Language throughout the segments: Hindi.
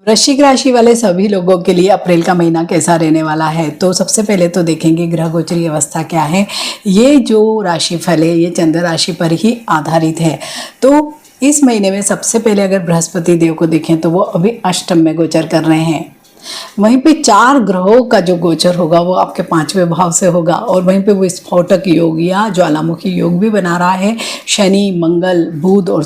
वृश्चिक राशि वाले सभी लोगों के लिए अप्रैल का महीना कैसा रहने वाला है, तो सबसे पहले तो देखेंगे ग्रह गोचरी अवस्था क्या है। ये जो राशिफल है ये चंद्र राशि पर ही आधारित है। तो इस महीने में सबसे पहले अगर बृहस्पति देव को देखें तो वो अभी अष्टम में गोचर कर रहे हैं। वहीं पे 4 ग्रहों का जो गोचर होगा वो आपके 5वें भाव से होगा और वहीं पे वो स्फोटक योग या ज्वालामुखी योग भी बना रहा है। शनि, मंगल, बुध और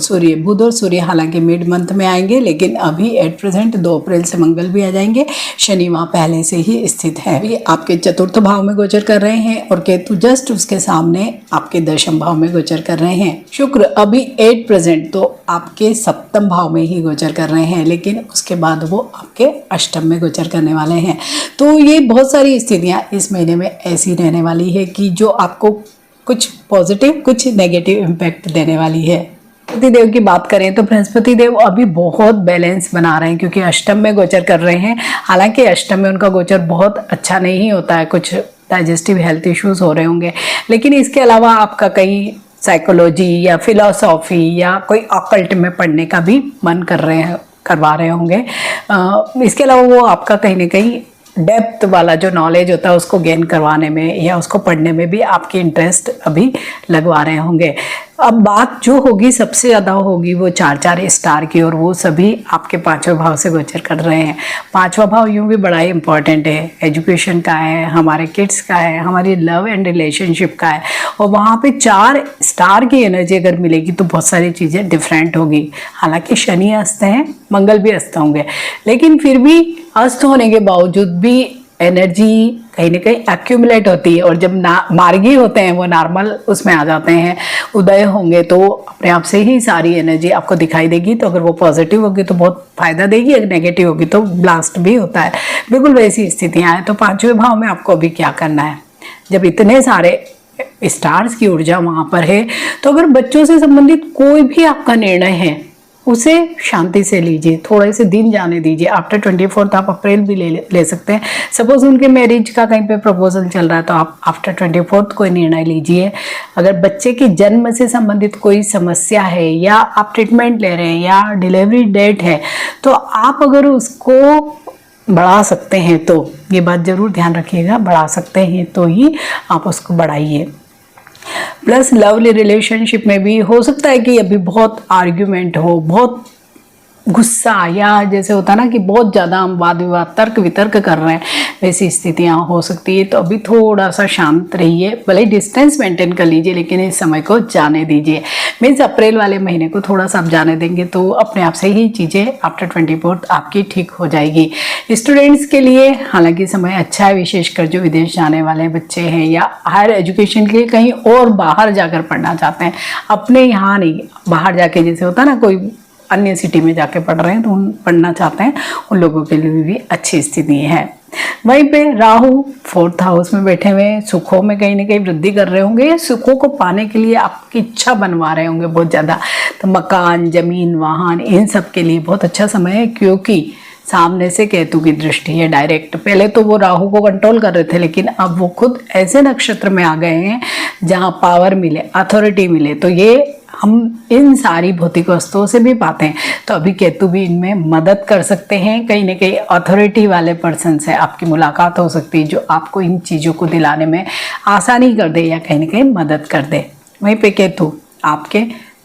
सूर्य हालांकि मिड मंथ में आएंगे, लेकिन अभी एट प्रेजेंट 2 अप्रैल से मंगल भी आ जाएंगे। शनि वहाँ पहले से ही स्थित है, अभी आपके 4th भाव में गोचर कर रहे हैं और केतु जस्ट उसके सामने आपके 10th भाव में गोचर कर रहे हैं। शुक्र अभी एट प्रेजेंट तो आपके 7th भाव में ही गोचर कर रहे हैं, लेकिन उसके बाद वो आपके अष्टम में गोचर करने वाले हैं। तो ये बहुत सारी स्थितियां इस महीने में ऐसी रहने वाली है कि जो आपको कुछ पॉजिटिव कुछ नेगेटिव इम्पैक्ट देने वाली है। बृहस्पति देव की बात करें तो बृहस्पति देव अभी बहुत बैलेंस बना रहे हैं क्योंकि अष्टम में गोचर कर रहे हैं। हालांकि अष्टम में उनका गोचर बहुत अच्छा नहीं होता है, कुछ डाइजेस्टिव हेल्थ इश्यूज हो रहे होंगे, लेकिन इसके अलावा आपका कहीं साइकोलॉजी या फिलॉसॉफी या कोई ऑकल्ट में पढ़ने का भी मन करवा रहे होंगे। इसके अलावा वो आपका कहीं ना कहीं डेप्थ वाला जो नॉलेज होता है उसको गेन करवाने में या उसको पढ़ने में भी आपकी इंटरेस्ट अभी लगवा रहे होंगे। अब बात जो होगी सबसे ज़्यादा होगी वो 4 स्टार की, और वो सभी आपके 5वें भाव से गोचर कर रहे हैं। 5वां भाव यूँ भी बड़ा ही इंपॉर्टेंट है, एजुकेशन का है, हमारे किड्स का है, हमारी लव एंड रिलेशनशिप का है, और वहाँ पे 4 स्टार की एनर्जी अगर मिलेगी तो बहुत सारी चीज़ें डिफरेंट होगी। हालांकि शनि अस्त हैं, मंगल भी अस्त होंगे, लेकिन फिर भी अस्त होने के बावजूद भी एनर्जी कहीं ना कहीं एक्यूमुलेट होती है, और जब मार्गी होते हैं वो नॉर्मल उसमें आ जाते हैं, उदय होंगे तो अपने आप से ही सारी एनर्जी आपको दिखाई देगी। तो अगर वो पॉजिटिव होगी तो बहुत फायदा देगी, अगर नेगेटिव होगी तो ब्लास्ट भी होता है। बिल्कुल वैसी स्थितियां हैं। तो 5वें भाव में आपको अभी क्या करना है, जब इतने सारे स्टार्स की ऊर्जा वहाँ पर है, तो अगर बच्चों से संबंधित कोई भी आपका निर्णय है उसे शांति से लीजिए, थोड़े से दिन जाने दीजिए। आफ्टर 24 आप अप्रैल भी ले सकते हैं। सपोज उनके मैरिज का कहीं पे प्रपोजल चल रहा है तो आप आफ्टर 24 कोई निर्णय लीजिए। अगर बच्चे की जन्म से संबंधित कोई समस्या है या आप ट्रीटमेंट ले रहे हैं या डिलीवरी डेट है तो आप अगर उसको बढ़ा सकते हैं तो ये बात ज़रूर ध्यान रखिएगा, बढ़ा सकते हैं तो ही आप उसको बढ़ाइए। प्लस लवली रिलेशनशिप में भी हो सकता है कि अभी बहुत आर्ग्यूमेंट हो, बहुत गुस्सा, या जैसे होता ना कि बहुत ज़्यादा हम वाद विवाद तर्क वितर्क कर रहे हैं, वैसी स्थितियां हो सकती है। तो अभी थोड़ा सा शांत रहिए, भले डिस्टेंस मेंटेन कर लीजिए लेकिन इस समय को जाने दीजिए। मीन्स अप्रैल वाले महीने को थोड़ा सा आप जाने देंगे तो अपने आप से ही चीज़ें आफ्टर 24 आपकी ठीक हो जाएगी। स्टूडेंट्स के लिए हालांकि समय अच्छा है, विशेषकर जो विदेश जाने वाले बच्चे हैं या हायर एजुकेशन के लिए कहीं और बाहर जाकर पढ़ना चाहते हैं, अपने यहाँ नहीं बाहर जाके, जैसे होता है ना कोई अन्य सिटी में जाके पढ़ रहे हैं तो उन पढ़ना चाहते हैं, उन लोगों के लिए भी अच्छी स्थिति है। वहीं पे राहु 4th हाउस में बैठे हुए सुखों में कहीं ना कहीं वृद्धि कर रहे होंगे। सुखों को पाने के लिए आपकी इच्छा बनवा रहे होंगे बहुत ज़्यादा, तो मकान, जमीन, वाहन, इन सब के लिए बहुत अच्छा समय है क्योंकि सामने से केतु की दृष्टि है डायरेक्ट। पहले तो वो राहु को कंट्रोल कर रहे थे, लेकिन अब वो खुद ऐसे नक्षत्र में आ गए हैं जहाँ पावर मिले, अथॉरिटी मिले। तो ये हम इन सारी भौतिक वस्तुओं से भी पाते हैं, तो अभी केतु भी इनमें मदद कर सकते हैं। कहीं ना कहीं अथॉरिटी वाले पर्सन से आपकी मुलाकात हो सकती है जो आपको इन चीज़ों को दिलाने में आसानी कर दे या कहीं ना कहीं मदद कर दे। वहीं पे केतु आपके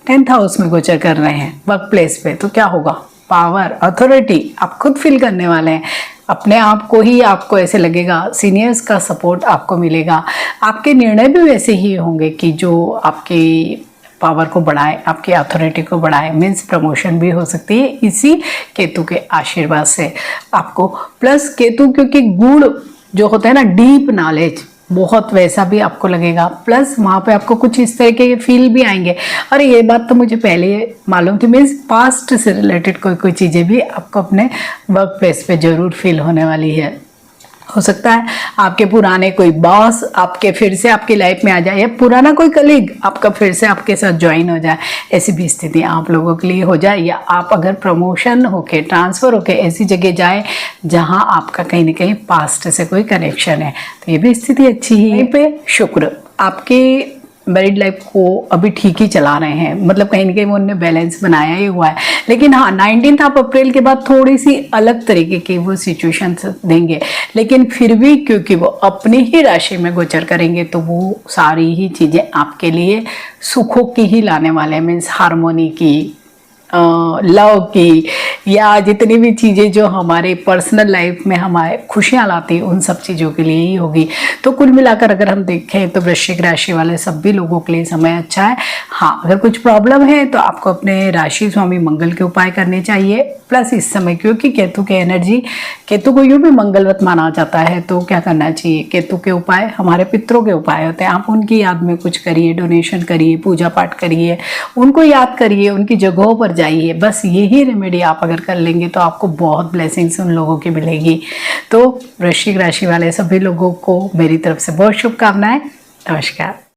10th हाउस में गोचर कर रहे हैं वर्क प्लेस पे, तो क्या होगा, पावर, अथॉरिटी आप खुद फील करने वाले हैं। अपने आप को ही आपको ऐसे लगेगा, सीनियर्स का सपोर्ट आपको मिलेगा। आपके निर्णय भी वैसे ही होंगे कि जो आपकी पावर को बढ़ाए, आपकी अथॉरिटी को बढ़ाए। मीन्स प्रमोशन भी हो सकती है इसी केतु के आशीर्वाद से आपको। प्लस केतु क्योंकि गुण जो होता है ना, डीप नॉलेज, बहुत वैसा भी आपको लगेगा। प्लस वहाँ पे आपको कुछ इस तरह के फील भी आएंगे, और ये बात तो मुझे पहले मालूम थी। मीन्स पास्ट से रिलेटेड कोई चीज़ें भी आपको अपने वर्क प्लेस पे जरूर फील होने वाली है। हो सकता है आपके पुराने कोई बॉस आपके फिर से आपकी लाइफ में आ जाए, या पुराना कोई कलीग आपका फिर से आपके साथ ज्वाइन हो जाए। ऐसी भी स्थिति आप लोगों के लिए हो जाए, या आप अगर प्रमोशन होके, ट्रांसफ़र होके ऐसी जगह जाए जहां आपका कहीं ना कहीं पास्ट से कोई कनेक्शन है, तो ये भी स्थिति अच्छी ही है। पे शुक्र आपके मैरिड लाइफ को अभी ठीक ही चला रहे हैं, मतलब कहीं ना कहीं उन्होंने बैलेंस बनाया ही हुआ है। लेकिन हाँ, 19 अप्रैल के बाद थोड़ी सी अलग तरीके की वो सिचुएशन देंगे, लेकिन फिर भी क्योंकि वो अपनी ही राशि में गोचर करेंगे तो वो सारी ही चीज़ें आपके लिए सुखों की ही लाने वाले हैं, मीन्स हार्मोनी की, लव की, या जितनी भी चीज़ें जो हमारे पर्सनल लाइफ में हमारे खुशियाँ लाती हैं उन सब चीज़ों के लिए ही होगी। तो कुल मिलाकर अगर हम देखें तो वृश्चिक राशि वाले सभी लोगों के लिए समय अच्छा है। हाँ, अगर कुछ प्रॉब्लम है तो आपको अपने राशि स्वामी मंगल के उपाय करने चाहिए। प्लस इस समय क्योंकि केतु की एनर्जी, केतु को यूँ भी मंगलवत माना जाता है, तो क्या करना चाहिए, केतु के उपाय हमारे पितरों के उपाय होते हैं। आप उनकी याद में कुछ करिए, डोनेशन करिए, पूजा पाठ करिए, उनको याद करिए, उनकी जगहों पर जाइए। बस यही रेमेडी आप अगर कर लेंगे तो आपको बहुत ब्लेसिंग्स उन लोगों की मिलेगी। तो वृश्चिक राशि वाले सभी लोगों को मेरी तरफ से बहुत शुभकामनाएं। नमस्कार।